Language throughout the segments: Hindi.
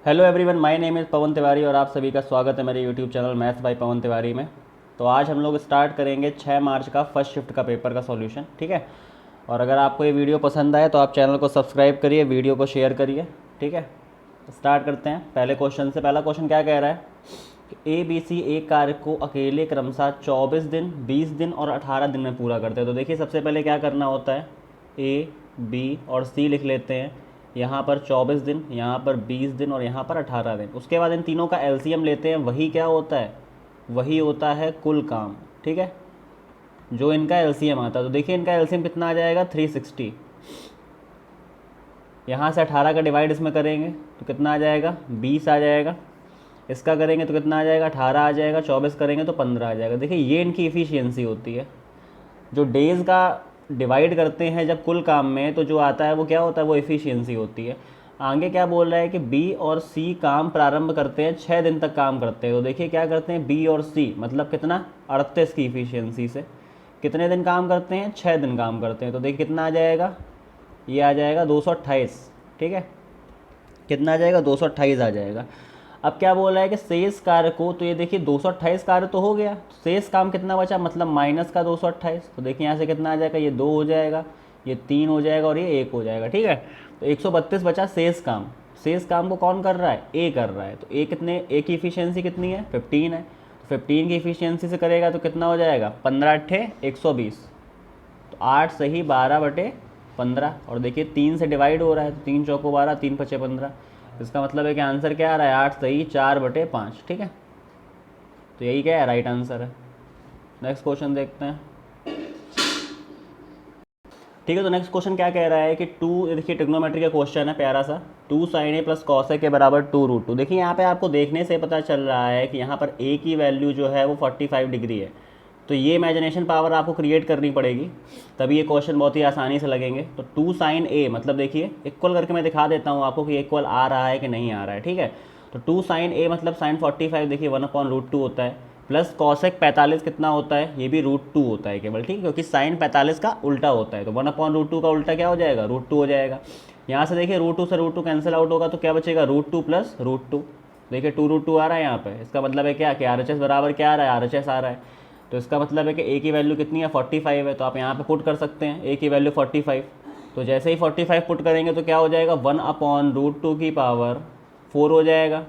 Hello everyone, my name is Pavan Tiwari और आप सभी का स्वागत है मेरे YouTube channel maths by Pavan Tiwari में। तो आज हम लोग स्टार्ट करेंगे 6 मार्च का फर्स्ट शिफ्ट का पेपर का सॉल्यूशन, ठीक है। और अगर आपको ये वीडियो पसंद आए तो आप चैनल को सब्सक्राइब करिए, वीडियो को शेयर करिए, ठीक है। स्टार्ट करते हैं पहले क्वेश्चन से। पहला क्वेश्चन क्या कह रहा है कि ABC एक कार्य को अकेले क्रमशः 24 दिन, 20 दिन और 18 दिन में पूरा करते हैं। तो देखिए सबसे पहले क्या करना होता है, A, B और C लिख लेते हैं। यहाँ पर 24 दिन, यहाँ पर 20 दिन और यहाँ पर 18 दिन। उसके बाद इन तीनों का LCM लेते हैं। वही क्या होता है, वही होता है कुल काम, ठीक है, जो इनका LCM आता है। तो देखिए इनका LCM कितना आ जाएगा, 360। यहाँ से 18 का डिवाइड इसमें करेंगे तो कितना आ जाएगा, 20 आ जाएगा। इसका करेंगे तो कितना आ जाएगा, 18 आ जाएगा। 24 करेंगे तो 15 आ जाएगा। देखिए ये इनकी इफ़िशियंसी होती है। जो डेज़ का डिवाइड करते हैं जब कुल काम में, तो जो आता है वो क्या होता है, वो एफिशिएंसी होती है। आगे क्या बोल रहा है कि बी और सी काम प्रारंभ करते हैं, 6 दिन तक काम करते हैं। तो देखिए क्या करते हैं, बी और सी मतलब कितना, 38 की इफिशियंसी से कितने दिन काम करते हैं, 6 दिन काम करते हैं। तो देखिए कितना आ जाएगा, ये आ जाएगा 228, ठीक है। कितना आ जाएगा, 228 आ जाएगा। अब क्या बोल रहा है कि शेष कार्य को, तो ये देखिए 228 कार्य तो हो गया, शेष काम कितना बचा, मतलब माइनस का 228। तो देखिए यहाँ से कितना आ जाएगा, ये 2 हो जाएगा, ये 3 हो जाएगा और ये 1 हो जाएगा, ठीक है। तो 132 बचा शेष काम। शेष काम को कौन कर रहा है, ए कर रहा है। तो ए कितने, ए की इफिशियंसी कितनी है, 15 है। तो 15 की इफिशियंसी से करेगा तो कितना हो जाएगा, 15 अट्ठे 120। तो 8 सही 12/15। और देखिए 3 से डिवाइड हो रहा है, तो 3 चौको 12, 3 पचे 15। इसका मतलब है कि आंसर क्या आ रहा है, 8 सही 4/5, ठीक है। तो यही क्या है, राइट आंसर है। नेक्स्ट क्वेश्चन देखते हैं, ठीक है। तो नेक्स्ट क्वेश्चन क्या कह रहा है कि देखिए ट्रिग्नोमेट्री का क्वेश्चन है प्यारा सा। 2 sin a plus cos A के बराबर 2√2। देखिए यहाँ पे आपको देखने से पता चल रहा है कि यहाँ पर a की वैल्यू जो है वो 45 डिग्री है। तो ये इमेजिनेशन पावर आपको क्रिएट करनी पड़ेगी, तभी ये क्वेश्चन बहुत ही आसानी से लगेंगे। तो 2 sin a मतलब देखिए इक्वल करके मैं दिखा देता हूँ आपको कि इक्वल आ रहा है कि नहीं आ रहा है, ठीक है। तो 2 sin a मतलब sin 45 देखिए 1/√2 होता है, प्लस कॉसेक 45 कितना होता है, ये भी √2 होता है केवल, ठीक है, क्योंकि साइन 45 का उल्टा होता है। तो 1/√2 का उल्टा क्या हो जाएगा, √2 हो जाएगा। यहाँ से देखिए √2 से √2 कैंसिल आउट होगा, तो क्या बचेगा, √2 प्लस √2। देखिए 2√2 आ रहा है यहाँ पे। इसका मतलब है क्या कि RHS बराबर क्या आ रहा है, RHS आ रहा है। तो इसका मतलब है कि ए की वैल्यू कितनी है, 45 है। तो आप यहाँ पे पुट कर सकते हैं ए की वैल्यू 45। तो जैसे ही 45 पुट करेंगे तो क्या हो जाएगा, 1/√2 की पावर 4 हो जाएगा,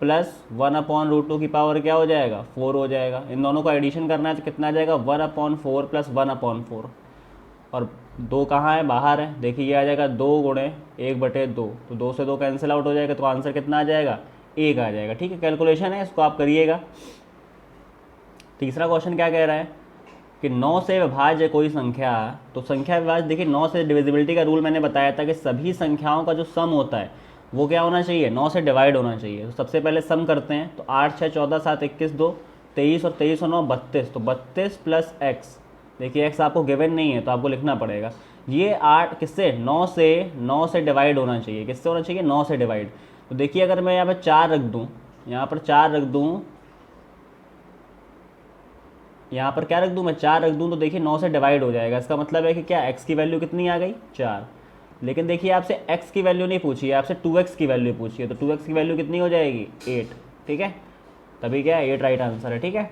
प्लस 1/√2 की पावर क्या हो जाएगा, 4 हो जाएगा। इन दोनों को एडिशन करना है तो कितना आ जाएगा, 1/4 प्लस 1/4। और 2 कहाँ है, बाहर है। देखिए ये आ जाएगा 2 गुणे 1/2। तो 2 से 2 कैंसिल आउट हो जाएगा, तो आंसर कितना आ जाएगा, 1 आ जाएगा, ठीक है। कैलकुलेशन है, इसको आप करिएगा। तीसरा क्वेश्चन क्या कह रहा है कि 9 से विभाज्य कोई संख्या, तो संख्या विभाज्य देखिए 9 से डिविजिबिलिटी का रूल मैंने बताया था कि सभी संख्याओं का जो सम होता है वो क्या होना चाहिए, 9 से डिवाइड होना चाहिए। तो सबसे पहले सम करते हैं। तो 8 6 14 7 21 2 23 और 23 और 9 32। तो 32 प्लस एक्स, देखिए एक्स आपको गिवन नहीं है तो आपको लिखना पड़ेगा। ये 8 किससे, 9 से डिवाइड होना चाहिए। किससे होना चाहिए, 9 से डिवाइड। तो देखिए अगर मैं यहाँ पर 4 रख दूँ, यहाँ पर 4 रख दूँ, यहाँ पर क्या रख दूँ मैं, 4 रख दूँ, तो देखिए 9 से डिवाइड हो जाएगा। इसका मतलब है कि क्या, x की वैल्यू कितनी आ गई, 4। लेकिन देखिए आपसे x की वैल्यू नहीं पूछी है, आपसे 2x की वैल्यू पूछी है। तो 2x की वैल्यू कितनी हो जाएगी, 8, ठीक है। तभी क्या है, 8 राइट आंसर है, ठीक है।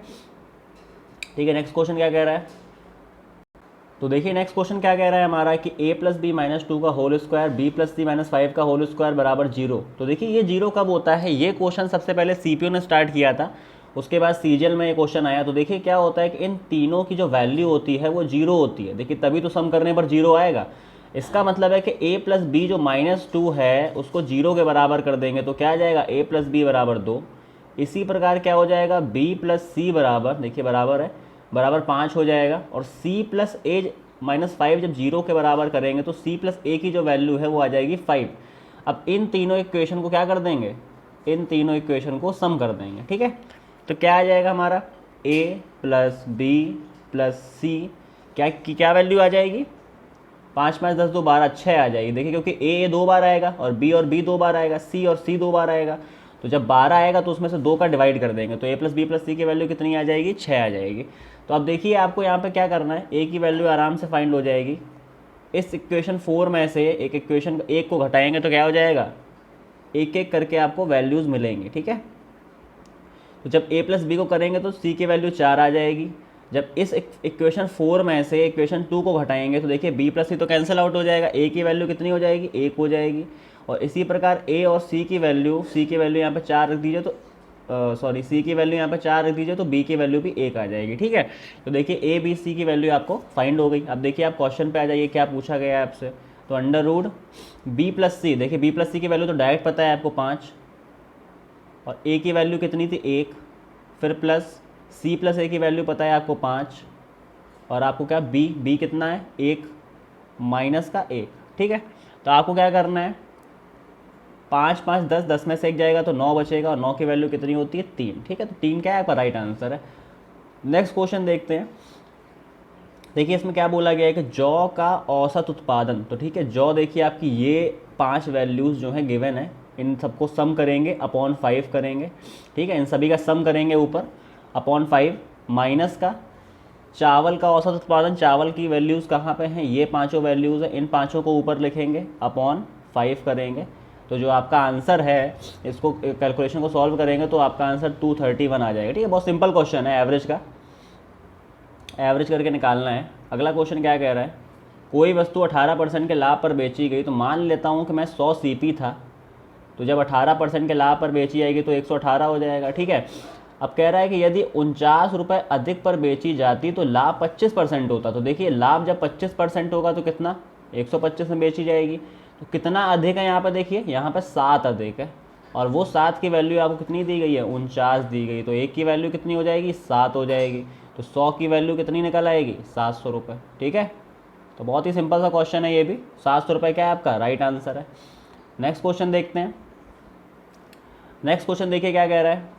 ठीक है, नेक्स्ट क्वेश्चन क्या कह रहा है। तो देखिए नेक्स्ट क्वेश्चन क्या कह रहा है हमारा कि a प्लस बी माइनस 2 का होल स्क्वायर, बी प्लस सी माइनस 5 का होल स्क्वायर बराबर 0। तो देखिए ये 0 कब होता है, ये क्वेश्चन सबसे पहले सीपीयू ने स्टार्ट किया था, उसके बाद सीजीएल में ये क्वेश्चन आया। तो देखिए क्या होता है कि इन तीनों की जो वैल्यू होती है वो 0 होती है। देखिए तभी तो सम करने पर 0 आएगा। इसका मतलब है कि a प्लस बी जो -2 है उसको 0 के बराबर कर देंगे तो क्या आ जाएगा, a प्लस बी बराबर 2। इसी प्रकार क्या हो जाएगा, b प्लस सी बराबर, देखिए बराबर है, बराबर 5 हो जाएगा। और c प्लस ए -5 जब 0 के बराबर करेंगे तो c प्लस ए की जो वैल्यू है वो आ जाएगी 5। अब इन तीनों इक्वेशन को क्या कर देंगे, इन तीनों इक्वेशन को सम कर देंगे, ठीक है। तो क्या आ जाएगा हमारा, a प्लस बी प्लस सी, क्या वैल्यू आ जाएगी, 5 5 10 2 12 6 आ जाएगी। देखिए क्योंकि a 2 बार आएगा और b 2 बार आएगा, c और c 2 बार आएगा। तो जब 12 आएगा तो उसमें से 2 का डिवाइड कर देंगे, तो a प्लस बी प्लस सी की वैल्यू कितनी आ जाएगी, 6 आ जाएगी। तो अब देखिए आपको यहाँ पे क्या करना है, a की वैल्यू आराम से फाइंड हो जाएगी। इस इक्वेशन 4 में से एक इक्वेशन एक को घटाएंगे तो क्या हो जाएगा, एक एक करके आपको वैल्यूज़ मिलेंगी, ठीक है। तो जब a प्लस बी को करेंगे तो c की वैल्यू 4 आ जाएगी। जब इस इक्वेशन 4 में से इक्वेशन 2 को घटाएंगे तो देखिए b प्लस सी तो कैंसिल आउट हो जाएगा, a की वैल्यू कितनी हो जाएगी, 1 हो जाएगी। और इसी प्रकार a और c की वैल्यू यहाँ पे 4 रख दीजिए तो c की वैल्यू यहाँ पे 4 रख दीजिए तो b की वैल्यू भी 1 आ जाएगी, ठीक है। तो देखिए a b c की वैल्यू आपको फाइंड हो गई। अब देखिए आप क्वेश्चन पे आ जाइए, क्या पूछा गया है आपसे। तो अंडर रूट b प्लस सी, देखिए b प्लस सी की वैल्यू तो डायरेक्ट पता है आपको 5, और a की वैल्यू कितनी थी 1, फिर प्लस c प्लस a की वैल्यू पता है आपको 5, और आपको क्या b कितना है 1 माइनस का 1, ठीक है। तो आपको क्या करना है, 5 5 10, 10 में से 1 जाएगा तो 9 बचेगा, और 9 की वैल्यू कितनी होती है 3, ठीक है। तो 3 क्या है आपका राइट आंसर है। नेक्स्ट क्वेश्चन देखते हैं। देखिए इसमें क्या बोला गया है कि जौ का औसत उत्पादन, तो ठीक है, जौ देखिए आपकी ये 5 वैल्यूज़ जो हैं गिवन है, इन सबको सम करेंगे अपॉन 5 करेंगे, ठीक है। इन सभी का सम करेंगे ऊपर अपॉन 5, माइनस का चावल का औसत उत्पादन, चावल की वैल्यूज़ कहाँ पे हैं, ये पांचों वैल्यूज़ हैं, इन पांचों को ऊपर लिखेंगे अपॉन 5 करेंगे। तो जो आपका आंसर है, इसको कैलकुलेशन को सॉल्व करेंगे तो आपका आंसर 231 आ जाएगा, ठीक है। बहुत सिंपल क्वेश्चन है, एवरेज का एवरेज करके निकालना है। अगला क्वेश्चन क्या कह रहा है, कोई वस्तु 18% के लाभ पर बेची गई। तो मान लेता हूँ कि मैं 100 CP था, तो जब 18% के लाभ पर बेची जाएगी तो 118 हो जाएगा, ठीक है। अब कह रहा है कि यदि 49 रुपये अधिक पर बेची जाती तो लाभ 25% होता। तो देखिए लाभ जब 25% होगा तो कितना, 125 में बेची जाएगी। तो कितना अधिक है यहाँ पर, देखिए यहाँ पर 7 अधिक है, और वो 7 की वैल्यू आपको कितनी दी गई है, 49 दी गई। तो 1 की वैल्यू कितनी हो जाएगी, 7 हो जाएगी। तो 100 की वैल्यू कितनी निकल आएगी, 700 रुपये, ठीक है। तो बहुत ही सिंपल सा क्वेश्चन है ये भी, 700 रुपये क्या है आपका राइट आंसर है। नेक्स्ट क्वेश्चन देखते हैं। नेक्स्ट क्वेश्चन देखिए क्या कह रहा है,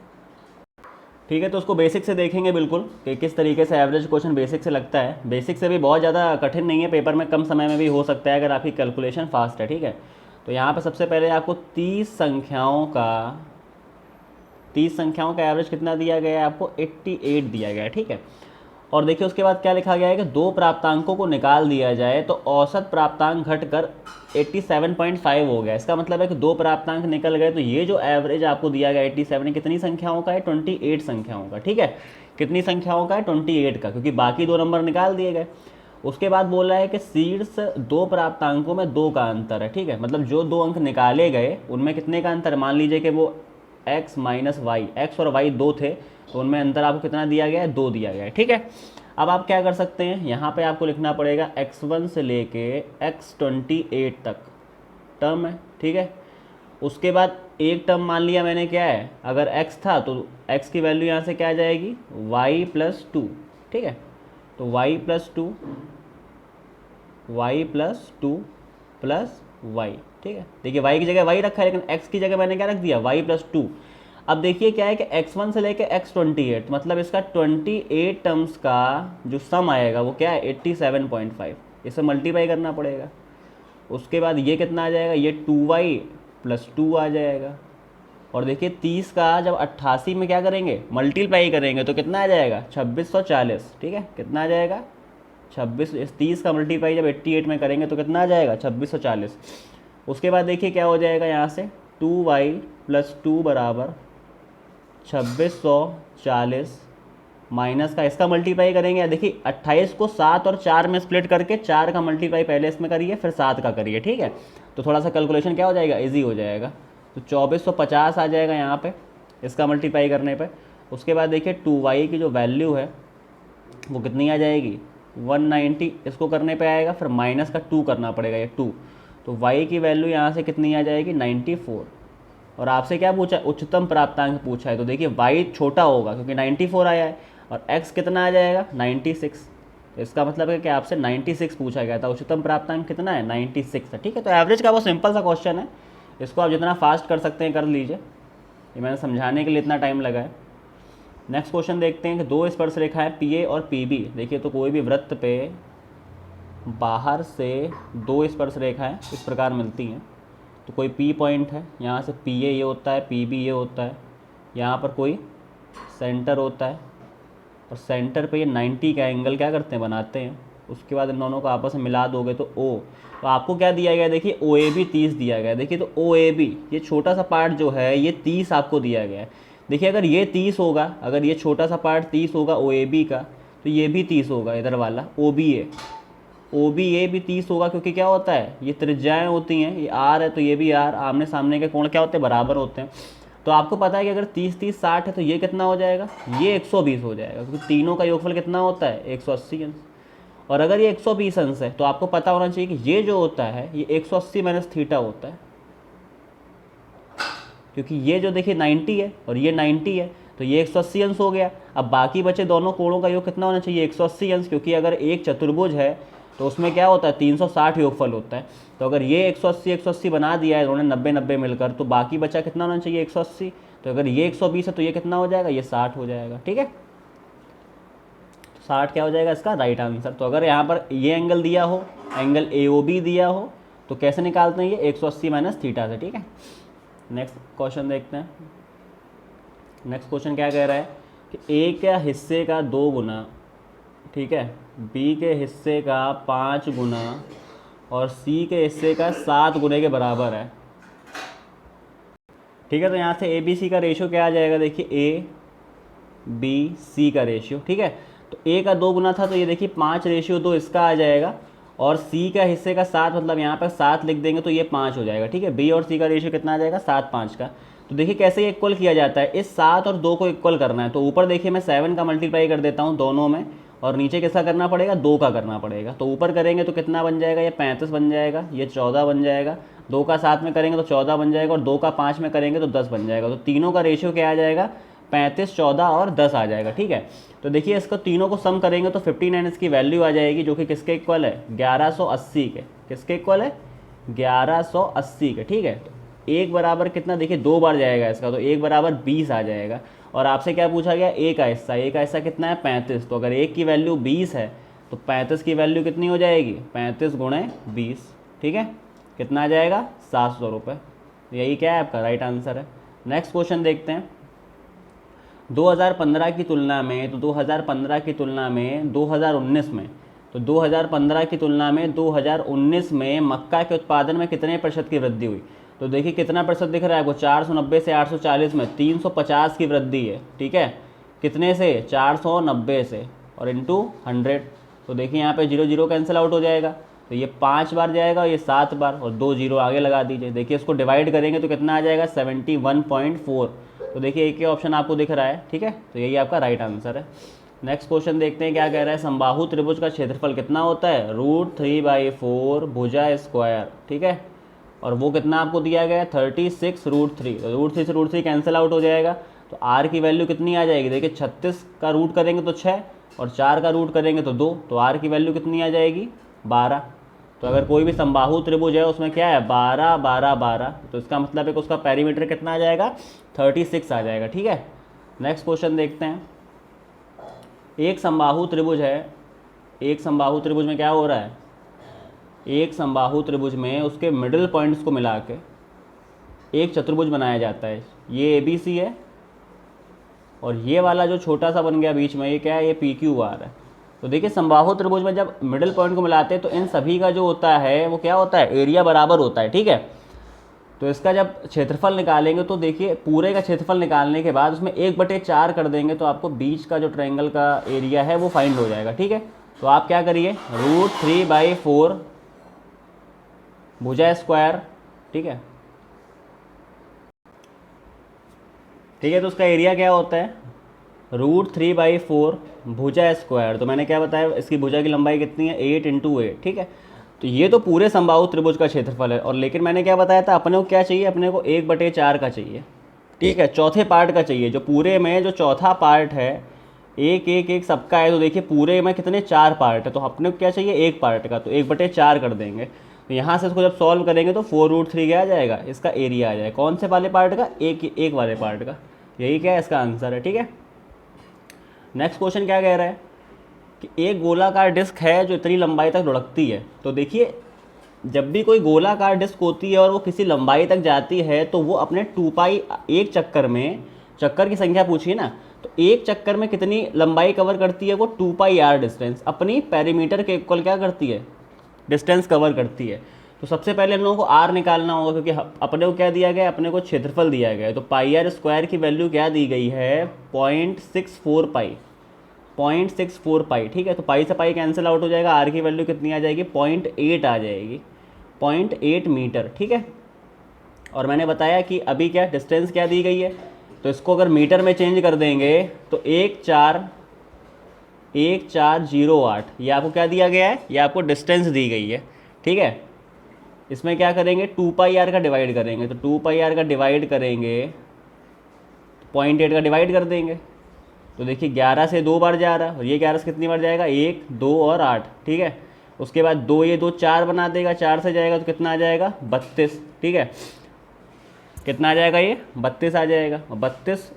ठीक है। तो उसको बेसिक से देखेंगे बिल्कुल कि किस तरीके से एवरेज क्वेश्चन बेसिक से लगता है। बेसिक से भी बहुत ज़्यादा कठिन नहीं है, पेपर में कम समय में भी हो सकता है अगर आपकी कैलकुलेशन फास्ट है, ठीक है। तो यहाँ पर सबसे पहले आपको 30 संख्याओं का एवरेज कितना दिया गया है, आपको 88 दिया गया है, ठीक है। और देखिए उसके बाद क्या लिखा गया है कि दो प्राप्तांकों को निकाल दिया जाए तो औसत प्राप्तांक घटकर 87.5 हो गया। इसका मतलब है कि दो प्राप्तांक निकल गए, तो ये जो एवरेज आपको दिया गया 87 कितनी संख्याओं का है, 28 संख्याओं का, ठीक है। कितनी संख्याओं का है, 28 का, क्योंकि बाकी दो नंबर निकाल दिए गए। उसके बाद बोल रहा है कि शीर्ष दो प्राप्तांकों में 2 का अंतर है, ठीक है। मतलब जो 2 अंक निकाले गए उनमें कितने का अंतर, मान लीजिए कि वो x माइनस वाई, एक्स और वाई 2 थे, तो उनमें अंतर आपको कितना दिया गया है, 2 दिया गया है, ठीक है। अब आप क्या कर सकते हैं, यहाँ पे आपको लिखना पड़ेगा x1 से लेके x28 तक टर्म है, ठीक है। उसके बाद एक टर्म मान लिया मैंने, क्या है, अगर x था तो x की वैल्यू यहाँ से क्या आ जाएगी, y प्लस 2, ठीक है। तो y प्लस 2 प्लस y, ठीक है। देखिए y की जगह y रखा है, लेकिन x की जगह मैंने क्या रख दिया, y प्लस 2। अब देखिए क्या है कि x1 से लेके x28, मतलब इसका 28 टर्म्स का जो सम आएगा वो क्या है, 87.5, इसे मल्टीप्लाई करना पड़ेगा। उसके बाद ये कितना आ जाएगा, ये 2y प्लस 2 आ जाएगा। और देखिए 30 का जब 88 में क्या करेंगे, मल्टीप्लाई करेंगे तो कितना आ जाएगा, 2640, ठीक है। कितना आ जाएगा, 30 का मल्टीप्लाई जब 88 में करेंगे तो कितना आ जाएगा, 2640। उसके बाद देखिए क्या हो जाएगा, यहाँ से 2y प्लस 2 बराबर 2640 माइनस का इसका मल्टीप्लाई करेंगे। देखिए 28 को 7 और 4 में स्प्लिट करके 4 का मल्टीप्लाई पहले इसमें करिए, फिर 7 का करिए, ठीक है। तो थोड़ा सा कैलकुलेशन क्या हो जाएगा, इजी हो जाएगा। तो 2450 आ जाएगा यहाँ पे इसका मल्टीप्लाई करने पे। उसके बाद देखिए 2y की जो वैल्यू है वो कितनी आ जाएगी, 190, इसको करने पे आएगा, फिर माइनस का 2 करना पड़ेगा, ये 2। तो y की वैल्यू यहाँ से कितनी आ जाएगी, 94। और आपसे क्या पूछा है, उच्चतम प्राप्तांक पूछा है। तो देखिए y छोटा होगा क्योंकि 94 आया है, और x कितना आ जाएगा, 96। इसका मतलब है कि आपसे 96 पूछा गया था, उच्चतम प्राप्तांक कितना है, 96 है, ठीक है। तो एवरेज का वो सिंपल सा क्वेश्चन है, इसको आप जितना फास्ट कर सकते हैं कर लीजिए, ये मैंने समझाने के लिए इतना टाइम लगा है। नेक्स्ट क्वेश्चन देखते हैं कि दो स्पर्श रेखाएं PA और PB। देखिए तो कोई भी वृत्त पे बाहर से दो स्पर्श रेखाएं इस प्रकार मिलती हैं। तो कोई P पॉइंट है, यहाँ से PA ये होता है, PB ये होता है, यहाँ पर कोई सेंटर होता है, और सेंटर पे ये 90 का एंगल क्या करते हैं, बनाते हैं। उसके बाद इन दोनों को आपस में मिला दोगे तो ओ। तो आपको क्या दिया गया, देखिए ओ ए बी 30 दिया गया है। देखिए तो ओ ए बी ये छोटा सा पार्ट जो है ये 30 आपको दिया गया है। देखिए अगर ये 30 होगा, अगर ये छोटा सा पार्ट 30 होगा ओ ए बी का, तो ये भी 30 होगा इधर वाला ओ बी ए भी 30 होगा, क्योंकि क्या होता है ये त्रिज्याएं होती हैं, ये आर है तो ये भी आर, आमने सामने के कोण क्या होते हैं, बराबर होते हैं। तो आपको पता है कि अगर 30 30 60 है तो ये कितना हो जाएगा, ये 120 हो जाएगा, क्योंकि तीनों का योगफल कितना होता है 180 अंश। और अगर ये 120 अंश है तो आपको पता होना चाहिए कि ये जो होता है ये 180 माइनस थीटा होता है, क्योंकि ये जो देखिए 90 है और ये 90 है, तो ये 180 अंश हो गया। अब बाकी बचे दोनों कोणों का योग कितना होना चाहिए 180 अंश, क्योंकि अगर एक चतुर्भुज है तो उसमें क्या होता है 360 योगफल होता है। तो अगर ये 180 बना दिया है इन्होंने 90 90 मिलकर, तो बाकी बचा कितना होना चाहिए 180। तो अगर ये 120 है तो ये कितना हो जाएगा, ये 60 हो जाएगा। ठीक है, 60 क्या हो जाएगा इसका राइट आंसर। तो अगर यहाँ पर ये एंगल दिया हो, एंगल AOB दिया हो, तो कैसे निकालते हैं ये 180 माइनस थीटा से। ठीक है, नेक्स्ट क्वेश्चन देखते हैं। नेक्स्ट क्वेश्चन क्या कह रहा है कि ए के हिस्से का 2 गुना, ठीक है, बी के हिस्से का 5 गुना और सी के हिस्से का 7 गुने के बराबर है। ठीक है, तो यहाँ से ABC का रेशियो क्या आ जाएगा, देखिए ABC का रेशियो। ठीक है, तो A का 2 गुना था तो ये देखिए 5:2 इसका आ जाएगा, और C का हिस्से का 7, मतलब यहाँ पर 7 लिख देंगे तो ये 5 हो जाएगा। ठीक है, B और C का रेशियो कितना आ जाएगा 7 5 का। तो देखिए कैसे ये इक्वल किया जाता है, इस 7 और 2 को इक्वल करना है। तो ऊपर देखिए मैं 7 का मल्टीप्लाई कर देता हूँ दोनों में, और नीचे किसका करना पड़ेगा 2 का करना पड़ेगा। तो ऊपर करेंगे तो कितना बन जाएगा, ये 35 बन जाएगा, ये 14 बन जाएगा, 2 का 7 में करेंगे तो 14 बन जाएगा, और 2 का 5 में करेंगे तो 10 बन जाएगा। तो तीनों का रेशियो क्या आ जाएगा 35 14 और 10 आ जाएगा। ठीक है, तो देखिए इसको तीनों को सम करेंगे तो 59 इसकी वैल्यू आ जाएगी, जो कि किसके इक्वल है 1180 के। किसके इक्वल है 1180 के। ठीक है, तो 1 बराबर कितना, देखिए 2 बार जाएगा इसका, तो 1 बराबर 20 आ जाएगा। और आपसे क्या पूछा गया A का हिस्सा कितना है 35। तो अगर 1 की वैल्यू 20 है तो 35 की वैल्यू कितनी हो जाएगी 35 गुणे 20। ठीक है, कितना आ जाएगा 700 रुपये। यही क्या है आपका राइट आंसर है। नेक्स्ट क्वेश्चन देखते हैं। 2015 की तुलना में, तो 2015 की तुलना में 2019 में, तो 2015 की तुलना में 2019 में मक्का के उत्पादन में कितने प्रतिशत की वृद्धि हुई। तो देखिए कितना प्रतिशत दिख रहा है आपको, 490 से 840 में 350 की वृद्धि है। ठीक है, कितने से 490 से, और इंटू 100। तो देखिए यहाँ पे 0 0 कैंसिल आउट हो जाएगा, तो ये 5 बार जाएगा, ये 7 बार, और 2 0 आगे लगा दीजिए। देखिए इसको डिवाइड करेंगे तो कितना आ जाएगा 71.4। तो देखिए एक ही ऑप्शन आपको दिख रहा है। ठीक है, तो यही आपका राइट आंसर है। नेक्स्ट क्वेश्चन देखते हैं क्या कह रहा है। समबाहु त्रिभुज का क्षेत्रफल कितना होता है, √3/4 भुजा स्क्वायर। ठीक है, और वो कितना आपको दिया गया है 36 √3। तो √3 से √3 कैंसिल आउट हो जाएगा, तो R की वैल्यू कितनी आ जाएगी, देखिए 36 का रूट करेंगे तो 6, और 4 का रूट करेंगे तो 2, तो R की वैल्यू कितनी आ जाएगी 12। तो अगर कोई भी समबाहु त्रिभुज है उसमें क्या है 12 12 12, तो इसका मतलब है कि उसका पेरीमीटर कितना आ जाएगा 36 आ जाएगा। ठीक है, नेक्स्ट क्वेश्चन देखते हैं। एक समबाहु त्रिभुज है, एक समबाहु त्रिभुज में क्या हो रहा है, एक समबाहु त्रिभुज में उसके मिडिल पॉइंट्स को मिला के एक चतुर्भुज बनाया जाता है। ये ABC है, और ये वाला जो छोटा सा बन गया बीच में ये क्या है, ये PQR है। तो देखिए समबाहु त्रिभुज में जब मिडिल पॉइंट को मिलाते हैं तो इन सभी का जो होता है वो क्या होता है, एरिया बराबर होता है। ठीक है, तो इसका जब क्षेत्रफल निकालेंगे तो देखिए पूरे का क्षेत्रफल निकालने के बाद उसमें 1/4 कर देंगे तो आपको बीच का जो ट्रायंगल का एरिया है वो फाइंड हो जाएगा। ठीक है, तो आप क्या करिए √3/4 भुजा स्क्वायर। ठीक है, ठीक है, तो उसका एरिया क्या होता है √3/4 भुजा स्क्वायर। तो मैंने क्या बताया, इसकी भुजा की लंबाई कितनी है 8 × 8। ठीक है, तो ये तो पूरे समबाहु त्रिभुज का क्षेत्रफल है, और लेकिन मैंने क्या बताया था अपने को क्या चाहिए, अपने को 1/4 का चाहिए। ठीक है, चौथे पार्ट का चाहिए, जो पूरे में जो चौथा पार्ट है 1 1 1 सबका है। तो देखिए पूरे में कितने 4 पार्ट है, तो अपने को क्या चाहिए 1 पार्ट का, तो 1/4 कर देंगे। तो यहाँ से इसको जब सॉल्व करेंगे तो 4√3 क्या आ जाएगा, इसका एरिया आ जाएगा। कौन से वाले पार्ट का, एक वाले पार्ट का। यही क्या है इसका आंसर है। ठीक है, नेक्स्ट क्वेश्चन क्या कह रहा है कि एक गोलाकार डिस्क है जो इतनी लंबाई तक लुढ़कती है। तो देखिए जब भी कोई गोलाकार डिस्क होती है और वो किसी लंबाई तक जाती है तो वो अपने 2π एक चक्कर में, चक्कर की संख्या पूछिए ना, तो एक चक्कर में कितनी लंबाई कवर करती है वो 2πr डिस्टेंस, अपनी पेरीमीटर के इक्वल क्या करती है, डिस्टेंस कवर करती है। तो सबसे पहले हम लोगों को आर निकालना होगा, क्योंकि अपने को क्या दिया गया है, अपने को क्षेत्रफल दिया गया है। तो πr² की वैल्यू क्या दी गई है, 0.64 पाई, 0.64 पाई, ठीक है। तो पाई से पाई कैंसिल आउट हो जाएगा, आर की वैल्यू कितनी आ जाएगी, 0.8 आ जाएगी, 0.8 मीटर, ठीक है। और मैंने बताया कि अभी क्या डिस्टेंस क्या दी गई है, तो इसको अगर मीटर में चेंज कर देंगे तो 1408, ये आपको क्या दिया गया है, ये आपको डिस्टेंस दी गई है, ठीक है। इसमें क्या करेंगे, 2πr का डिवाइड करेंगे, तो 2πr का डिवाइड करेंगे, 0.8 का डिवाइड कर देंगे, तो देखिए 11 से 2 बार जा रहा है, और ये 11 से कितनी बार जाएगा, 1 2 और 8, ठीक है। उसके बाद 2 ये 2 4 बना देगा, 4 से जाएगा तो कितना आ जाएगा, 32, ठीक है। कितना आ जाएगा, ये 32 आ जाएगा, और 32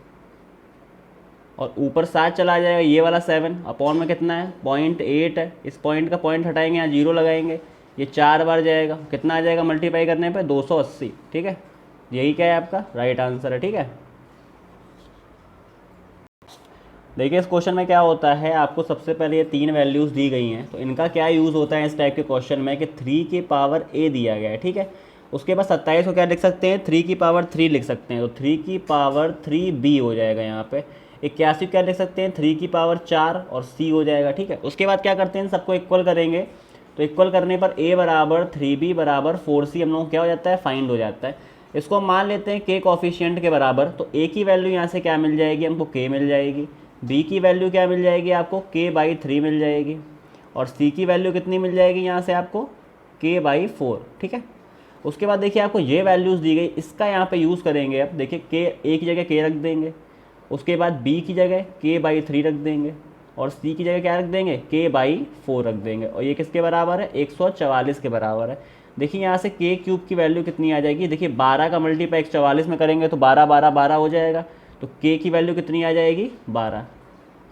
और ऊपर 7 चला जाएगा, ये वाला 7 अपॉन में कितना है, 0.8 है। इस पॉइंट का पॉइंट हटाएंगे, यहाँ 0 लगाएंगे, ये 4 बार जाएगा, कितना आ जाएगा मल्टीप्लाई करने पे, 280, ठीक है। यही क्या है आपका राइट आंसर है, ठीक है। देखिए इस क्वेश्चन में क्या होता है, आपको सबसे पहले ये 3 वैल्यूज़ दी गई हैं, तो इनका क्या यूज़ होता है इस टाइप के क्वेश्चन में कि 3 की पावर a दिया गया है, ठीक है। उसके बाद 27 को क्या लिख सकते हैं, 3 की पावर 3 लिख सकते हैं, तो 3 की पावर 3b हो जाएगा यहाँ पे। 81 क्या लिख सकते हैं, 3 की पावर 4 और c हो जाएगा, ठीक है। उसके बाद क्या करते हैं, सबको इक्वल करेंगे, तो इक्वल करने पर a बराबर 3b बराबर 4c हम लोग क्या हो जाता है, फाइंड हो जाता है। इसको हम मान लेते हैं k कॉफिशिएंट के बराबर, तो a की वैल्यू यहाँ से क्या मिल जाएगी, हमको k मिल जाएगी, b की वैल्यू क्या मिल जाएगी आपको, k/3 मिल जाएगी, और c की वैल्यू कितनी मिल जाएगी यहाँ से आपको, k/4, ठीक है। उसके बाद देखिए आपको ये वैल्यूज़ दी गई, इसका यहाँ पे यूज़ करेंगे। अब देखिए k a की जगह k रख देंगे, उसके बाद b की जगह k/3 रख देंगे, और c की जगह क्या रख देंगे, k/4 रख देंगे, और ये किसके बराबर है, 144 के बराबर है। देखिए यहाँ से k³ की वैल्यू कितनी आ जाएगी, देखिए 12 का मल्टीप्लाई 144 में करेंगे तो 12 12 12 हो जाएगा, तो k की वैल्यू कितनी आ जाएगी, 12।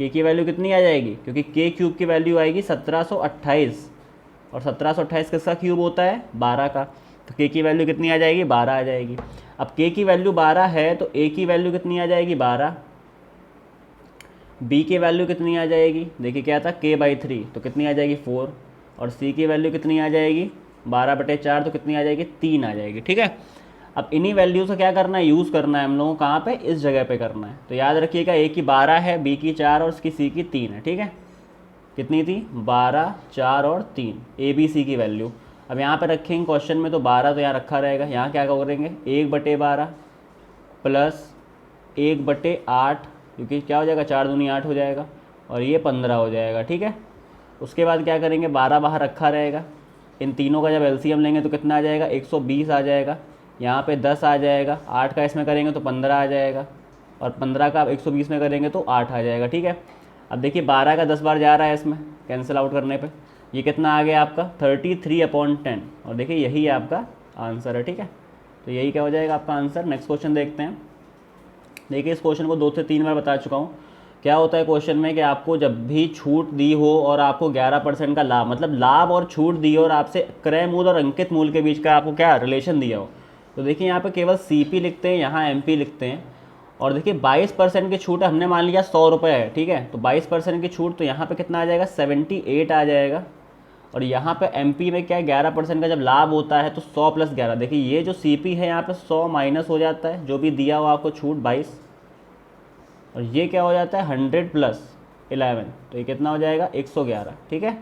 k की वैल्यू कितनी आ जाएगी, क्योंकि k³ की वैल्यू आएगी 1728, और 1728 किसका क्यूब होता है, 12 का, तो k की वैल्यू कितनी आ जाएगी, 12 आ जाएगी। अब k की वैल्यू 12 है तो a की वैल्यू कितनी आ जाएगी, 12, b की वैल्यू कितनी आ जाएगी, देखिए क्या था, k/3 तो कितनी आ जाएगी, 4, और c की वैल्यू कितनी आ जाएगी, 12/4 तो कितनी आ जाएगी, 3 आ जाएगी, ठीक है। अब इन्हीं वैल्यूज़ का क्या करना है, यूज़ करना है हम लोगों को, कहाँ पे, इस जगह पे करना है। तो याद रखिएगा a की 12 है, b की 4 और उसकी c की 3 है, ठीक है। कितनी थी, 12 4 और 3, a b c की वैल्यू। अब यहाँ पे रखेंगे क्वेश्चन में, तो 12 तो यहाँ रखा रहेगा, यहाँ क्या करेंगे, 1/12 प्लस 1/8, क्योंकि क्या हो जाएगा, 4 दूनी 8 हो जाएगा, और ये 15 हो जाएगा, ठीक है। उसके बाद क्या करेंगे, 12 बाहर रखा रहेगा, इन तीनों का जब एलसीएम लेंगे तो कितना आ जाएगा, 120 आ जाएगा, यहाँ पे 10 आ जाएगा, 8 का इसमें करेंगे तो 15 आ जाएगा, और 15 का 120 में करेंगे तो 8 आ जाएगा, ठीक है। अब देखिए 12 का 10 बार जा रहा है इसमें, कैंसिल आउट करने पे ये कितना आ गया आपका, 33/10, और देखिए यही आपका आंसर है, ठीक है। तो यही क्या हो जाएगा आपका आंसर। नेक्स्ट क्वेश्चन देखते हैं। देखिए इस क्वेश्चन को 2 से 3 बार बता चुका हूँ। क्या होता है क्वेश्चन में कि आपको जब भी छूट दी हो और आपको 11% का लाभ, मतलब लाभ और छूट दी हो, और आपसे क्रय मूल्य और अंकित मूल्य के बीच का आपको क्या रिलेशन दिया हो, तो देखिए यहाँ पे केवल CP लिखते हैं, यहाँ MP लिखते हैं, और देखिए 22% की छूट हमने मान लिया 100 रुपये है, ठीक है। तो 22% की छूट, तो यहाँ पे कितना आ जाएगा, 78 आ जाएगा, और यहाँ पे MP में क्या है, 11% का जब लाभ होता है तो 100 + 11, देखिए ये जो CP है यहाँ पे 100 माइनस हो जाता है, जो भी दिया हो आपको छूट 22, और ये क्या हो जाता है 100 + 11, तो ये कितना हो जाएगा 111, ठीक है।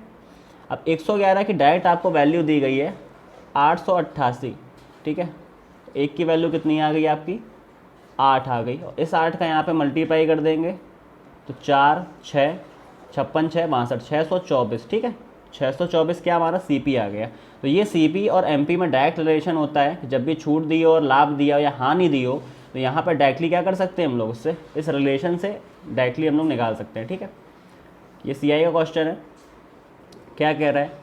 अब 111 की डायरेक्ट आपको वैल्यू दी गई है 888, ठीक है। एक की वैल्यू कितनी आ गई आपकी, 8 आ गई, और इस 8 का यहाँ पे मल्टीप्लाई कर देंगे तो 4 6 56 6 62 624, ठीक है। 624 क्या हमारा CP आ गया। तो ये CP और MP में डायरेक्ट रिलेशन होता है कि जब भी छूट दी हो और लाभ दिया हो या हानि दी हो, तो यहाँ पर डायरेक्टली क्या कर सकते हैं हम लोग, उससे इस रिलेशन से डायरेक्टली हम लोग निकाल सकते हैं, ठीक है। ये CI का क्वेश्चन है। क्या कह रहा है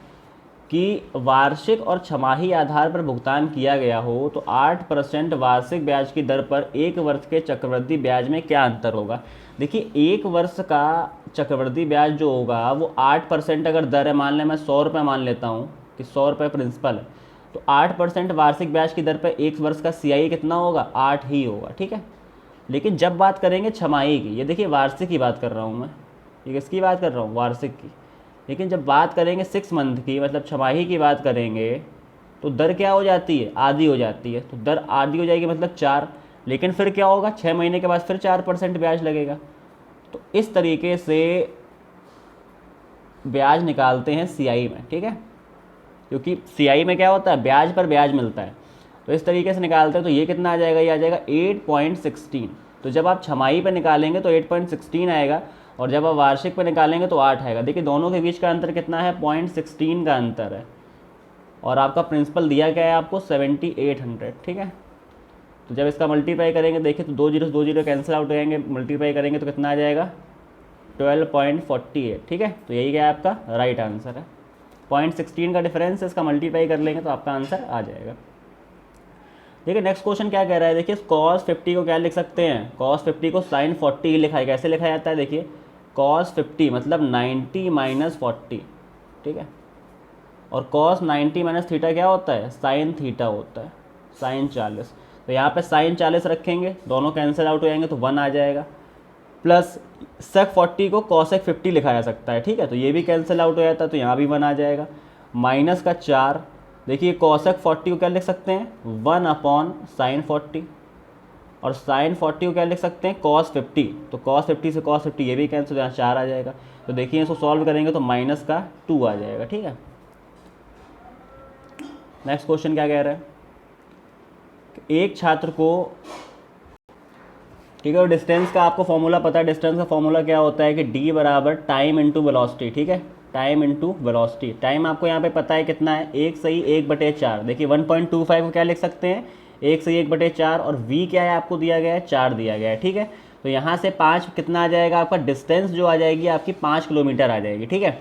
कि वार्षिक और छमाही आधार पर भुगतान किया गया हो तो 8% वार्षिक ब्याज की दर पर 1 वर्ष के चक्रवृद्धि ब्याज में क्या अंतर होगा। देखिए 1 वर्ष का चक्रवृद्धि ब्याज जो होगा वो 8% अगर दर है, मान लें मैं 100 रुपये मान लेता हूँ कि 100 रुपये प्रिंसिपल है, तो 8% वार्षिक ब्याज की दर पर 1 वर्ष का CI कितना होगा, 8 ही होगा, ठीक है। लेकिन जब बात करेंगे छमाही की, ये देखिए वार्षिक की बात कर रहा हूँ मैं, ये किसकी बात कर रहा हूँ, वार्षिक की। लेकिन जब बात करेंगे 6 मंथ की, मतलब छमाही की बात करेंगे, तो दर क्या हो जाती है, आधी हो जाती है। तो दर आधी हो जाएगी मतलब 4। लेकिन फिर क्या होगा, 6 महीने के बाद फिर 4% ब्याज लगेगा। तो इस तरीके से ब्याज निकालते हैं सीआई में, ठीक है, क्योंकि सीआई में क्या होता है, ब्याज पर ब्याज मिलता है। तो इस तरीके से निकालते हैं। तो ये कितना आ जाएगा, ये आ जाएगा 8.16। तो जब आप छमाही पर निकालेंगे तो 8.16 आएगा, और जब आप वार्षिक पर निकालेंगे तो 8 आएगा। देखिए दोनों के बीच का अंतर कितना है, 0.16 का अंतर है। और आपका प्रिंसिपल दिया क्या है आपको, 7800, ठीक है। तो जब इसका मल्टीप्लाई करेंगे, देखिए तो 2 जीरो 2 जीरो कैंसिल आउट हो जाएंगे, मल्टीप्लाई करेंगे तो कितना आ जाएगा, 12.48, ठीक है। तो यही क्या है आपका राइट आंसर है। 0.16 का डिफरेंस है, इसका मल्टीप्लाई कर लेंगे तो आपका आंसर आ जाएगा। देखिए नेक्स्ट क्वेश्चन क्या कह रहा है, देखिए cos 50 को क्या लिख सकते हैं, cos 50 को sin 40 लिखा है। कैसे लिखा जाता है, देखिए cos 50 मतलब 90 माइनस 40, ठीक है। और cos 90 माइनस थीटा क्या होता है, sin थीटा होता है, sin 40। तो यहाँ पे sin 40 रखेंगे, दोनों कैंसिल आउट हो जाएंगे तो 1 आ जाएगा। प्लस sec 40 को cosec 50 लिखा जा सकता है, ठीक है। तो ये भी कैंसिल आउट हो जाता है, तो यहाँ भी 1 आ जाएगा। माइनस का 4, देखिए cosec 40 को क्या लिख सकते हैं, 1/sin 40। और sin 40 को क्या लिख सकते हैं, cos 50। तो cos 50 से cos 50 ये भी कैंसिल, यहाँ 4 आ जाएगा। तो देखिए इसको सॉल्व करेंगे तो माइनस का 2 आ जाएगा, ठीक है। नेक्स्ट क्वेश्चन क्या कह रहा है, एक छात्र को, ठीक है, और डिस्टेंस का आपको फॉर्मूला पता है। डिस्टेंस का फॉर्मूला क्या होता है कि d बराबर टाइम इंटू वेलोसिटी, ठीक है, टाइम इंटू वेलोसिटी। टाइम आपको यहाँ पे पता है कितना है, 1/1/4। देखिए 1.25 को क्या लिख सकते हैं, 1/1/4, और v क्या है आपको दिया गया है, 4 दिया गया है, ठीक है। तो यहाँ से 5 कितना आ जाएगा आपका, डिस्टेंस जो आ जाएगी आपकी 5 किलोमीटर आ जाएगी, ठीक है।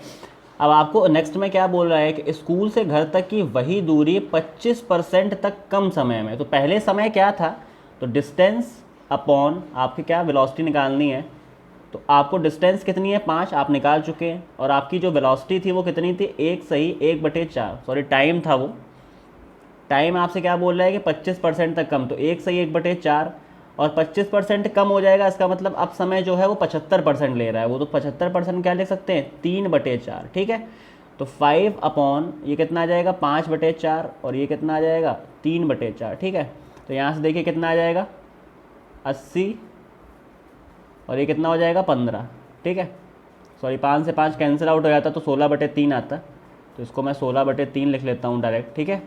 अब आपको नेक्स्ट में क्या बोल रहा है कि स्कूल से घर तक की वही दूरी 25% तक कम समय में। तो पहले समय क्या था, तो डिस्टेंस अपॉन आपकी क्या वेलोसिटी निकालनी है। तो आपको डिस्टेंस कितनी है, 5 आप निकाल चुके हैं, और आपकी जो वेलोसिटी थी वो कितनी थी, 1/1/4, सॉरी टाइम था वो। टाइम आपसे क्या बोल रहा है कि 25% तक कम, तो 1/1/4, और 25% कम हो जाएगा, इसका मतलब अब समय जो है वो 75% ले रहा है वो। तो 75% क्या लिख सकते हैं, 3/4, ठीक है। तो 5 अपॉन ये कितना आ जाएगा, 5/4, और ये कितना आ जाएगा, 3/4, ठीक है। तो यहाँ से देखिए कितना आ जाएगा, 80, और ये कितना हो जाएगा, 15, ठीक है। सॉरी 5 से 5 कैंसिल आउट हो जाता तो 16/3 आता। तो इसको मैं 16/3 लिख लेता हूँ डायरेक्ट, ठीक है।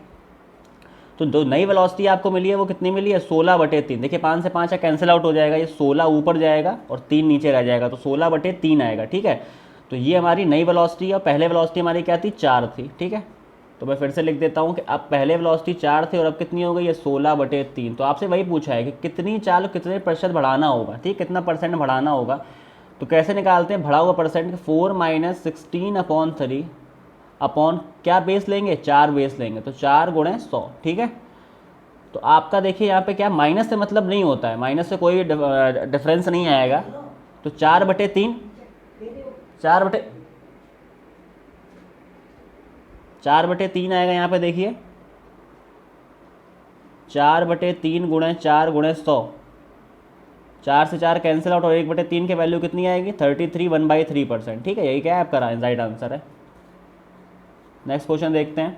तो जो नई वेलोसिटी आपको मिली है वो कितनी मिली है, 16/3। देखिए 5 से 5 कैंसिल आउट हो जाएगा, ये 16 ऊपर जाएगा और 3 नीचे रह जाएगा, तो 16/3 आएगा, ठीक है। तो ये हमारी नई वेलोसिटी है, और पहले वेलोसिटी हमारी क्या थी, 4 थी, ठीक है। तो मैं फिर से लिख देता हूँ कि अब पहले वेलोसिटी 4 थी और अब कितनी हो गई है, 16/3। तो आपसे वही पूछा है कि कितनी चाल कितने प्रतिशत बढ़ाना होगा, ठीक, कितना परसेंट बढ़ाना होगा। तो कैसे निकालते हैं, बढ़ा हुआ परसेंट, 4 - 16/3 अपॉन क्या बेस लेंगे, 4 बेस लेंगे, तो 4 × 100, ठीक है। तो आपका देखिए यहाँ पे क्या, माइनस से मतलब नहीं होता है, माइनस से कोई डिफरेंस नहीं आएगा। तो 4/3, 4/3 आएगा यहाँ पे, देखिए 4/3 × 4 × 100, 4 से 4 कैंसिल आउट, और 1/3 की वैल्यू कितनी आएगी, 33, 1/3%, ठीक है। यही क्या है आपका राइट आंसर है। नेक्स्ट क्वेश्चन देखते हैं।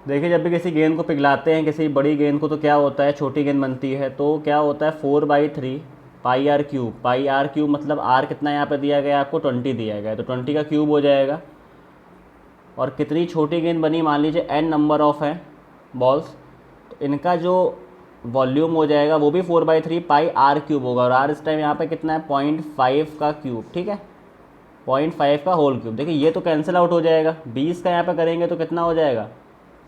देखिए जब भी किसी गेंद को पिघलाते हैं, किसी बड़ी गेंद को, तो क्या होता है, छोटी गेंद बनती है। तो क्या होता है, 4/3 πr3, πr3 मतलब r कितना यहाँ पे दिया गया है आपको, 20 दिया गया है, तो 20 का क्यूब हो जाएगा। और कितनी छोटी गेंद बनी, मान लीजिए n नंबर ऑफ है बॉल्स, तो इनका जो वॉल्यूम हो जाएगा वो भी 4/3 πr3 होगा। और r इस टाइम यहाँ पे कितना है, 0.5 का क्यूब, ठीक है, 0.5 का होल क्यूब। देखिए ये तो कैंसिल आउट हो जाएगा, 20 का यहाँ पे करेंगे तो कितना हो जाएगा,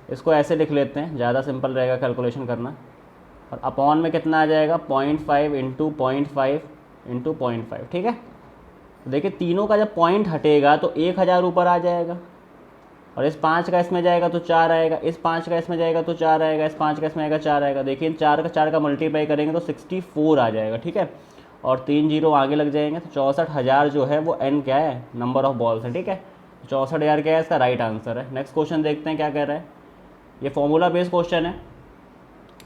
इसको ऐसे लिख लेते हैं, ज़्यादा सिंपल रहेगा कैलकुलेशन करना। और अपॉन में कितना आ जाएगा, 0.5 × 0.5 × 0.5, ठीक है। तो देखिए तीनों का जब पॉइंट हटेगा तो 1000 ऊपर आ जाएगा, और इस 5 का इसमें जाएगा तो 4 आएगा, इस 5 का इसमें जाएगा तो 4 आएगा, इस 5 का इसमें आएगा 4 आएगा। देखिए 4 का मल्टीप्लाई करेंगे तो 64 आ जाएगा, ठीक है। और 3 जीरो आगे लग जाएंगे, तो 64,000 जो है वो n क्या है, नंबर ऑफ बॉल्स है, ठीक है। 64,000 क्या है, इसका राइट आंसर है। नेक्स्ट क्वेश्चन देखते हैं क्या कह रहा है। ये फॉर्मूला बेस्ड क्वेश्चन है।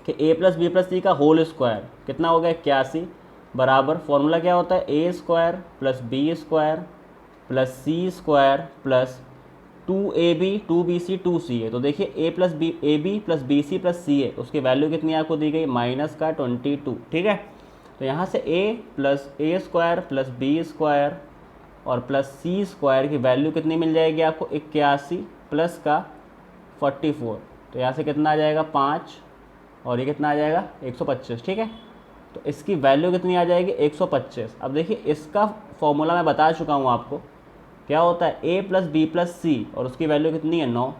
कि a प्लस बी प्लस सी का होल स्क्वायर कितना हो गया 81 बराबर फॉर्मूला क्या होता है a square plus B square plus C square plus 2ab 2bc 2ca। तो देखिए a plus B A B plus B C plus C A, उसकी वैल्यू कितनी आपको दी गई -22। ठीक है, तो यहाँ से a plus a square plus B square और प्लस सी स्क्वायर की वैल्यू कितनी मिल जाएगी आपको 81 प्लस का 44। तो यहाँ से कितना आ जाएगा 5 और ये कितना आ जाएगा 125। ठीक है, तो इसकी वैल्यू कितनी आ जाएगी 125। अब देखिए इसका फॉर्मूला मैं बता चुका हूँ आपको, क्या होता है a plus b plus c और उसकी वैल्यू कितनी है 9।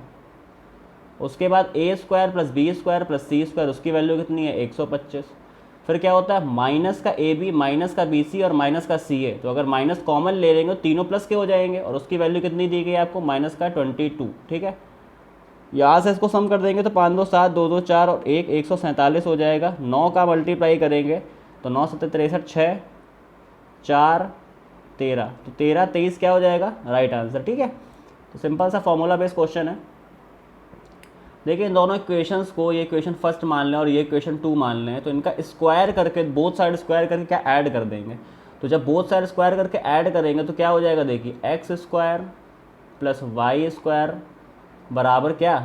उसके बाद a square plus B square plus C square, उसकी वैल्यू कितनी है 125। फिर क्या होता है माइनस का ए बी माइनस का बी सी और माइनस का सी ए। तो अगर माइनस कॉमन ले लेंगे तो तीनों प्लस के हो जाएंगे और उसकी वैल्यू कितनी दी गई आपको -22। ठीक है, यहाँ से इसको सम कर देंगे तो 5 2 7 2 2 4 और 1 147 हो जाएगा। 9 का मल्टीप्लाई करेंगे तो 9 7 63 6 4 13, तो 13 23 क्या हो जाएगा राइट आंसर। ठीक है, तो सिंपल सा फॉर्मूला बेस्ड क्वेश्चन है। देखिए इन दोनों इक्वेशंस को, ये इक्वेशन फर्स्ट मान लें और ये इक्वेशन 2 मान लें, तो इनका स्क्वायर करके बोथ साइड स्क्वायर करके क्या ऐड कर देंगे। तो जब बोथ साइड स्क्वायर करके ऐड करेंगे तो क्या हो जाएगा, देखिए X square plus Y square बराबर क्या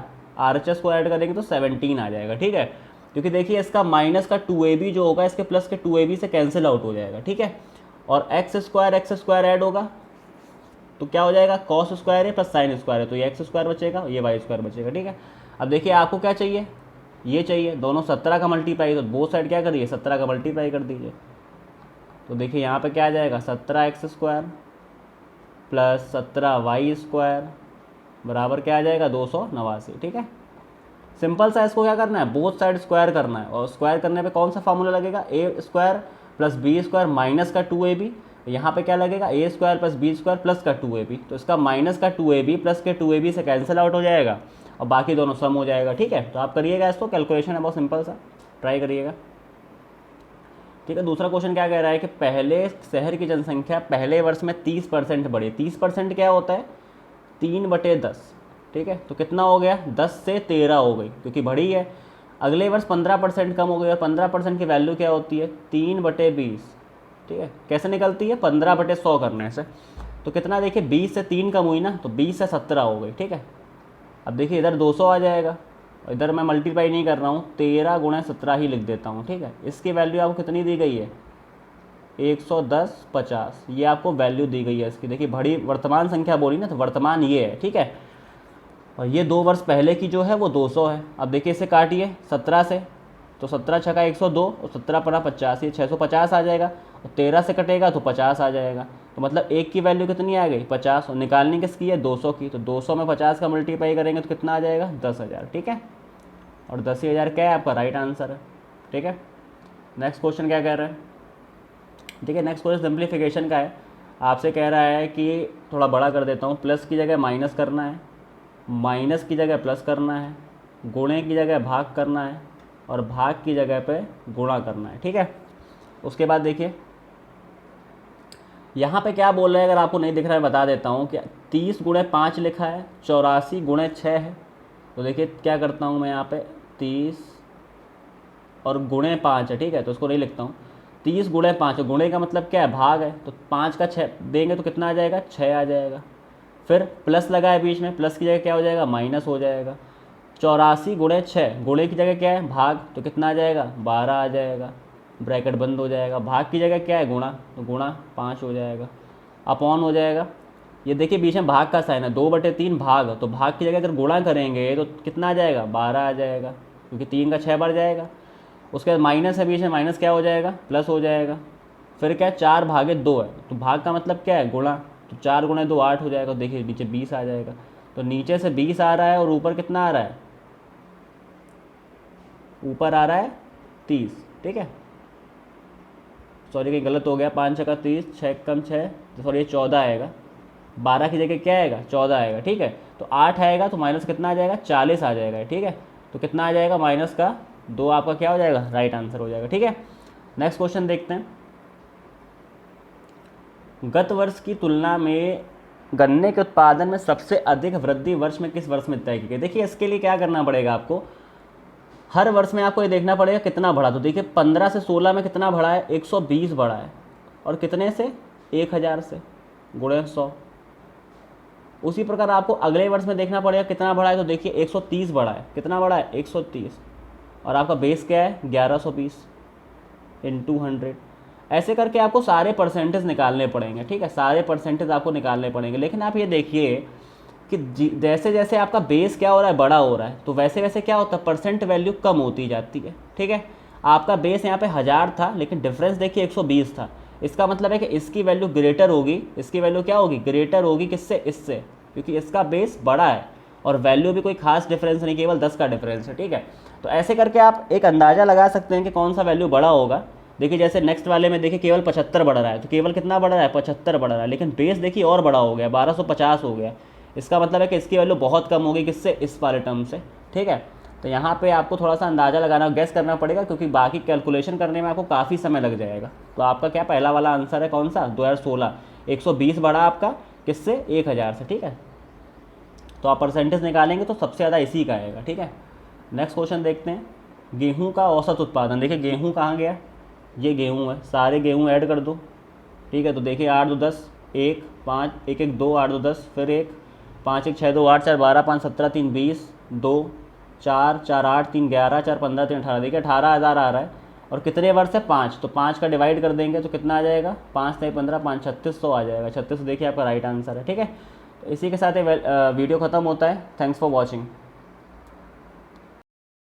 RHS को ऐड करेंगे तो 17 आ जाएगा। ठीक है, क्योंकि देखिए इसका माइनस का 2ab जो होगा इसके प्लस के 2ab से कैंसिल आउट हो जाएगा। ठीक है, और एक्स स्क्वायर ऐड होगा तो क्या हो जाएगा कॉस स्क्वायर है प्लस साइन स्क्वायर है, तो ये एक्स स्क्वायर बचेगा, ये वाई स्क्वायर बचेगा। ठीक है, अब देखिए आपको क्या चाहिए, ये चाहिए, दोनों 17 का मल्टीप्लाई, तो बोथ साइड क्या करिए 17 का मल्टीप्लाई कर दीजिए। तो देखिए यहाँ पे क्या आ जाएगा 17x square plus 17y square बराबर क्या आ जाएगा 289। ठीक है, सिंपल सा इसको क्या करना है बोथ साइड स्क्वायर करना है, और स्क्वायर करने पे कौन सा फार्मूला लगेगा A square plus B square minus का 2ab। यहाँ पे क्या लगेगा A square plus B square plus का 2ab, तो इसका माइनस का 2ab प्लस के 2ab से कैंसिल आउट हो जाएगा और बाकी दोनों सम हो जाएगा। ठीक है, तो आप करिएगा इसको, कैलकुलेशन है बहुत सिंपल सा, ट्राई करिएगा। ठीक है, दूसरा क्वेश्चन क्या कह रहा है कि पहले शहर की जनसंख्या पहले वर्ष में 30% बढ़ी। 30% क्या होता है 3/10। ठीक है, तो कितना हो गया 10 से 13 हो गई क्योंकि बढ़ी है। अगले वर्ष 15% कम हो गई और 15% की वैल्यू क्या होती है 3/20। ठीक है, कैसे निकलती है 15/100 करने से। तो कितना देखिए 20 से 3 कम हुई ना, तो 20 से 17 हो गई। ठीक है, अब देखिए इधर 200 आ जाएगा और इधर मैं मल्टीप्लाई नहीं कर रहा हूँ, 13 × 17 ही लिख देता हूँ। ठीक है, इसकी वैल्यू आपको कितनी दी गई है 110/50, ये आपको वैल्यू दी गई है इसकी। देखिए बड़ी वर्तमान संख्या बोली ना, तो वर्तमान ये है। ठीक है, और ये 2 वर्ष पहले की जो है वो 200 है। अब देखिए इसे काटिए 17 से, तो 17 छका 102 और 17 पड़ा 50, ये 650 आ जाएगा, और 13 से कटेगा तो 50 आ जाएगा। तो मतलब एक की वैल्यू कितनी आ गई 50, और निकालनी किसकी है 200 की, तो 200 में 50 का मल्टीप्लाई करेंगे तो कितना आ जाएगा 10,000। ठीक है, और 10,000 क्या है आपका राइट आंसर है। ठीक है, नेक्स्ट क्वेश्चन क्या कह रहा है, ठीक है नेक्स्ट क्वेश्चन सिंप्लीफिकेशन का है। आपसे कह रहा है कि थोड़ा बड़ा कर देता हूँ, प्लस की जगह माइनस करना है, माइनस की जगह प्लस करना है, गुणे की जगह भाग करना है और भाग की जगह पे गुणा करना है। ठीक है, उसके बाद देखिए यहाँ पे क्या बोल रहे हैं, अगर आपको नहीं दिख रहा है बता देता हूँ कि 30 × 5 लिखा है, 84 × 6 है। तो देखिए क्या करता हूँ मैं यहाँ पे 30 और गुणे 5 है। ठीक है, तो उसको नहीं लिखता हूँ, 30 × 5, गुणे का मतलब क्या है भाग है, तो 5 का 6 देंगे तो कितना आ जाएगा 6 आ जाएगा। फिर प्लस लगा है बीच में, प्लस की जगह क्या हो जाएगा माइनस हो जाएगा। 84 × 6, गुणे की जगह क्या है भाग, तो कितना आ जाएगा 12 आ जाएगा, ब्रैकेट बंद हो जाएगा। भाग की जगह क्या है गुणा, तो गुणा 5 हो जाएगा, अपॉन हो जाएगा। ये देखिए बीच में भाग का साइन है, 2/3 भाग, तो भाग की जगह अगर गुणा करेंगे तो कितना आ जाएगा 12 आ जाएगा, क्योंकि 3 का 6 बार जाएगा। उसके बाद माइनस है बीच में, माइनस क्या हो जाएगा प्लस हो जाएगा। फिर क्या 4/2 है, तो भाग का मतलब क्या है गुणा, तो 4 × 2 8 हो जाएगा। देखिए नीचे 20 आ जाएगा, तो नीचे से 20 आ रहा है और ऊपर कितना आ रहा है, ऊपर आ रहा है 30। ठीक है, सॉरी कहीं गलत हो गया, 5 छका 30, 6 कम 6, तो सॉरी ये 14 आएगा, 12 की जगह क्या आएगा 14 आएगा। ठीक है, तो 8 आएगा तो माइनस कितना आ जाएगा 40 आ जाएगा। ठीक है, तो कितना आ जाएगा -2 आपका क्या हो जाएगा राइट आंसर हो जाएगा। ठीक है, नेक्स्ट क्वेश्चन देखते हैं। गत वर्ष की तुलना में गन्ने के उत्पादन में सबसे अधिक वृद्धि वर्ष में किस वर्ष में तय की गई। देखिए इसके लिए क्या करना पड़ेगा आपको, हर वर्ष में आपको ये देखना पड़ेगा कितना बढ़ा। तो देखिए 15 से 16 में कितना बढ़ा है, 120 बढ़ा है। और कितने से, 1000 से, गुणे 100। उसी प्रकार आपको अगले वर्ष में देखना पड़ेगा कितना बढ़ा है। तो देखिए 130 बढ़ा है। कितना बढ़ा है, 130। और आपका बेस क्या है, 1120 इंटू 100। ऐसे करके आपको सारे परसेंटेज निकालने पड़ेंगे, ठीक है, सारे परसेंटेज आपको निकालने पड़ेंगे। लेकिन आप ये देखिए कि जैसे जैसे आपका बेस क्या हो रहा है, बड़ा हो रहा है, तो वैसे वैसे क्या होता है, परसेंट वैल्यू कम होती जाती है, ठीक है। आपका बेस यहाँ पे 1000 था, लेकिन डिफरेंस देखिए 120 था। इसका मतलब है कि इसकी वैल्यू ग्रेटर होगी, इसकी वैल्यू क्या होगी, ग्रेटर होगी किससे, इससे, क्योंकि इसका बेस बड़ा है और वैल्यू भी कोई खास डिफरेंस नहीं, केवल 10 का डिफरेंस है, ठीक है। तो ऐसे करके आप एक अंदाज़ा लगा सकते हैं कि कौन सा वैल्यू बड़ा होगा। देखिए जैसे नेक्स्ट वाले में देखिए केवल 75 बढ़ रहा है, तो केवल कितना बढ़ रहा है, 75 बढ़ रहा है, लेकिन बेस देखिए और बड़ा हो गया, 1250 हो गया। इसका मतलब है कि इसकी वैल्यू बहुत कम होगी, किससे, इस वाले टर्म से, ठीक है। तो यहाँ पे आपको थोड़ा सा अंदाज़ा लगाना, गैस करना पड़ेगा, क्योंकि बाकी कैलकुलेशन करने में आपको काफ़ी समय लग जाएगा। तो आपका क्या पहला वाला आंसर है, कौन सा, 2016, 120 बढ़ा आपका किससे, 1000 से, ठीक है। तो आप परसेंटेज निकालेंगे तो सबसे ज़्यादा इसी का आएगा, ठीक है। नेक्स्ट क्वेश्चन देखते हैं, गेहूं का औसत उत्पादन। देखिए गेहूं कहाँ गया, ये गेहूं है, सारे गेहूं ऐड कर दो, ठीक है। तो देखिए 8 2 10, 1 5 1 1 2, 8 2 10, फिर 1 5 1 6 2 8 4 12 5 17 3 20 2 4 4 8 3 11 4 15 3 18। देखिए 18,000 आ रहा है। और कितने वर्ष है, 5, तो 5 का डिवाइड कर देंगे तो कितना आ जाएगा, 5 नहीं 15 5 3600 आ जाएगा। 3600 देखिए आपका राइट आंसर है, ठीक है। तो इसी के साथ ये वीडियो ख़त्म होता है। Thanks for watching.